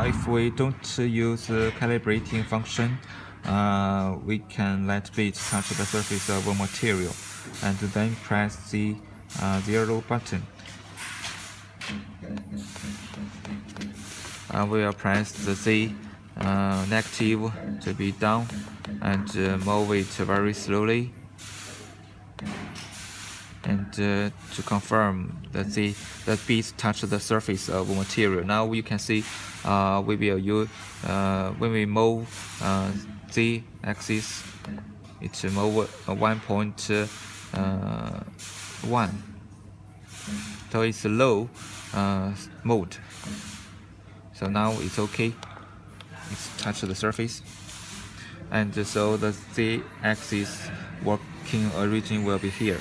if we don't use the calibrating function, we can let bit touch the surface of a material and then press the 0 button. We'll press the Z negative to be down and move it very slowly. And to confirm that the bits touch the surface of the material. Now you can see we will use when we move Z axis, it's move 1.1. So it's low mode. So now it's okay. It's touched the surface, and so the Z axis working origin will be here.